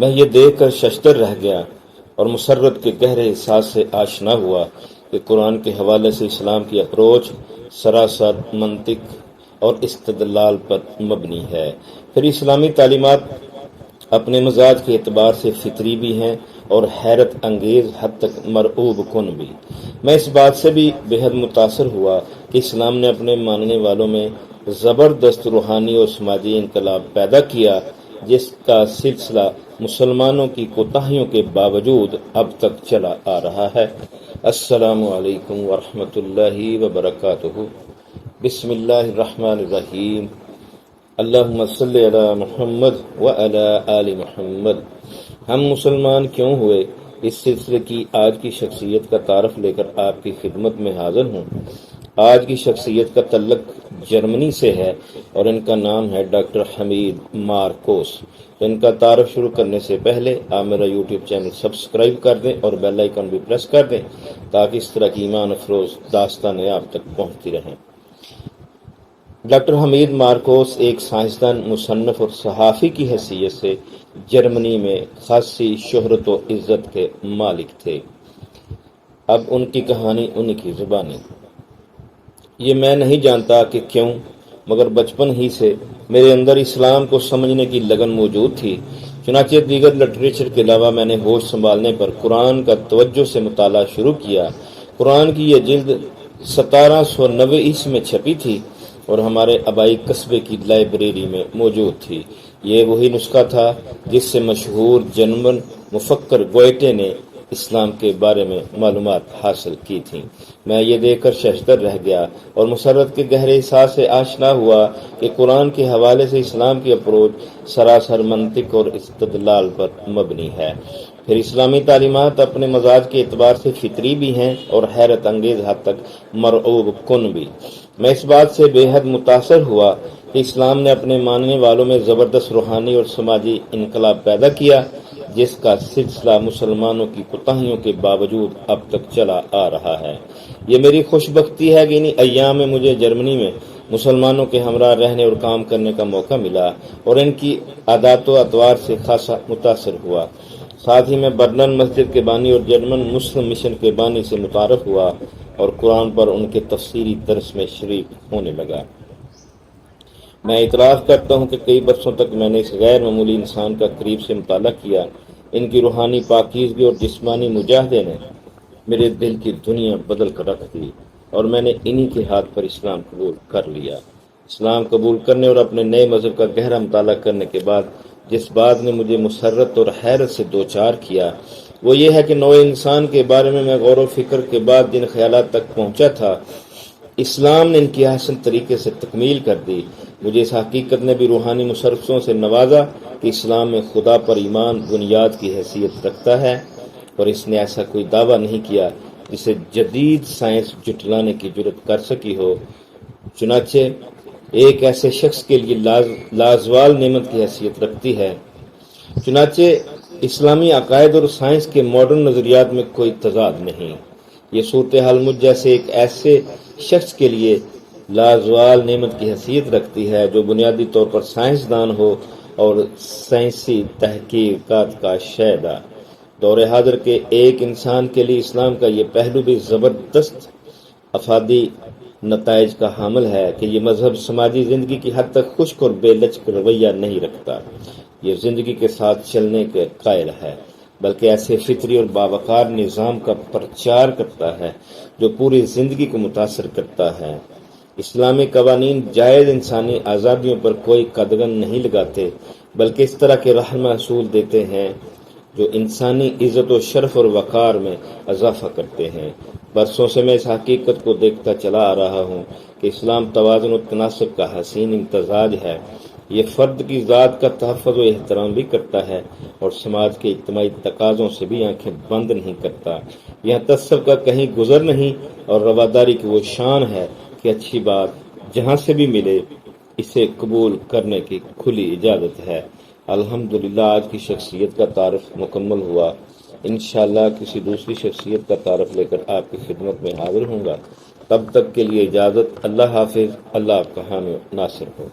میں یہ دیکھ کر ششدر رہ گیا اور مسرت کے گہرے احساس سے آشنا ہوا کہ قرآن کے حوالے سے اسلام کی اپروچ سراسر منطق اور استدلال پر مبنی ہے۔ پھر اسلامی تعلیمات اپنے مزاج کے اعتبار سے فطری بھی ہیں اور حیرت انگیز حد تک مرعوب کن بھی۔ میں اس بات سے بھی بے حد متاثر ہوا کہ اسلام نے اپنے ماننے والوں میں زبردست روحانی اور سماجی انقلاب پیدا کیا، جس کا سلسلہ مسلمانوں کی کوتاہیوں کے باوجود اب تک چلا آ رہا ہے۔ السلام علیکم ورحمۃ اللہ وبرکاتہ۔ بسم اللہ الرحمن الرحیم۔ اللہم صلی علی محمد وعلی آل محمد۔ ہم مسلمان کیوں ہوئے، اس سلسلے کی آج کی شخصیت کا تعارف لے کر آپ کی خدمت میں حاضر ہوں۔ آج کی شخصیت کا تعلق جرمنی سے ہے اور ان کا نام ہے ڈاکٹر حمید مارکوس۔ ان کا تعارف شروع کرنے سے پہلے آپ میرا یوٹیوب چینل سبسکرائب کر دیں اور بیل آئیکن بھی پریس کر دیں تاکہ اس طرح کی ایمان افروز داستانیں آپ تک پہنچتی رہیں۔ ڈاکٹر حمید مارکوس ایک سائنسدان، مصنف اور صحافی کی حیثیت سے جرمنی میں خاصی شہرت و عزت کے مالک تھے۔ اب ان کی کہانی انہی کی زبانی۔ یہ میں نہیں جانتا کہ کیوں، مگر بچپن ہی سے میرے اندر اسلام کو سمجھنے کی لگن موجود تھی۔ چنانچہ دیگر لٹریچر کے علاوہ میں نے ہوش سنبھالنے پر قرآن کا توجہ سے مطالعہ شروع کیا۔ قرآن کی یہ جلد 1790 میں چھپی تھی اور ہمارے آبائی قصبے کی لائبریری میں موجود تھی۔ یہ وہی نسخہ تھا جس سے مشہور جرمن مفکر گوئٹے نے اسلام کے بارے میں معلومات حاصل کی تھیں۔ میں یہ دیکھ کر ششدر رہ گیا اور مسرت کے گہرے احساس سے آشنا ہوا کہ قرآن کے حوالے سے اسلام کی اپروچ سراسر منطق اور استدلال پر مبنی ہے۔ پھر اسلامی تعلیمات اپنے مزاج کے اعتبار سے فطری بھی ہیں اور حیرت انگیز حد تک مرعوب کن بھی۔ میں اس بات سے بے حد متاثر ہوا کہ اسلام نے اپنے ماننے والوں میں زبردست روحانی اور سماجی انقلاب پیدا کیا، جس کا سلسلہ مسلمانوں کی کوتاہیوں کے باوجود اب تک چلا آ رہا ہے۔ یہ میری خوش بختی ہے کہ انہی ایام میں مجھے جرمنی میں مسلمانوں کے ہمراہ رہنے اور کام کرنے کا موقع ملا اور ان کی عادات و اطوار سے خاصا متاثر ہوا۔ ساتھ ہی میں برلن مسجد کے بانی اور جرمن مسلم مشن کے بانی سے متعارف ہوا اور قرآن پر ان کے تفسیری درس میں شریک ہونے لگا۔ میں اعتراف کرتا ہوں کہ کئی برسوں تک میں نے اس غیر معمولی انسان کا قریب سے مطالعہ کیا۔ ان کی روحانی پاکیزگی اور جسمانی مجاہدے نے میرے دل کی دنیا بدل کر رکھ دی اور میں نے انہی کے ہاتھ پر اسلام قبول کر لیا۔ اسلام قبول کرنے اور اپنے نئے مذہب کا گہرا مطالعہ کرنے کے بعد جس بات نے مجھے مسرت اور حیرت سے دوچار کیا وہ یہ ہے کہ نوع انسان کے بارے میں غور و فکر کے بعد جن خیالات تک پہنچا تھا، اسلام نے ان کی احسن طریقے سے تکمیل کر دی۔ مجھے اس حقیقت نے بھی روحانی مسرتوں سے نوازا کہ اسلام میں خدا پر ایمان بنیاد کی حیثیت رکھتا ہے اور اس نے ایسا کوئی دعویٰ نہیں کیا جسے جدید سائنس جھٹلانے کی جرات کر سکی ہو۔ چنانچہ ایک ایسے شخص کے لیے لازوال نعمت کی حیثیت رکھتی ہے۔ چنانچہ اسلامی عقائد اور سائنس کے ماڈرن نظریات میں کوئی تضاد نہیں۔ یہ صورتحال مجھ جیسے ایک ایسے شخص کے لیے لازوال نعمت کی حیثیت رکھتی ہے جو بنیادی طور پر سائنسدان ہو اور سائنسی تحقیقات کا شیدا۔ دور حاضر کے ایک انسان کے لیے اسلام کا یہ پہلو بھی زبردست افادی نتائج کا حامل ہے کہ یہ مذہب سماجی زندگی کی حد تک خشک اور بے لچک رویہ نہیں رکھتا۔ یہ زندگی کے ساتھ چلنے کے قائل ہے، بلکہ ایسے فطری اور باوقار نظام کا پرچار کرتا ہے جو پوری زندگی کو متاثر کرتا ہے۔ اسلامی قوانین جائز انسانی آزادیوں پر کوئی قدغن نہیں لگاتے، بلکہ اس طرح کے رہنما اصول دیتے ہیں جو انسانی عزت و شرف اور وقار میں اضافہ کرتے ہیں۔ برسوں سے میں اس حقیقت کو دیکھتا چلا آ رہا ہوں کہ اسلام توازن و تناسب کا حسین امتزاج ہے۔ یہ فرد کی ذات کا تحفظ و احترام بھی کرتا ہے اور سماج کے اجتماعی تقاضوں سے بھی آنکھیں بند نہیں کرتا۔ یہاں تعصب کا کہیں گزر نہیں اور رواداری کی وہ شان ہے کہ اچھی بات جہاں سے بھی ملے اسے قبول کرنے کی کھلی اجازت ہے۔ الحمدللہ آج کی شخصیت کا تعارف مکمل ہوا۔ انشاءاللہ کسی دوسری شخصیت کا تعارف لے کر آپ کی خدمت میں حاضر ہوں گا۔ تب تک کے لیے اجازت۔ اللہ حافظ۔ اللہ آپ کا حامی و ناصر ہو۔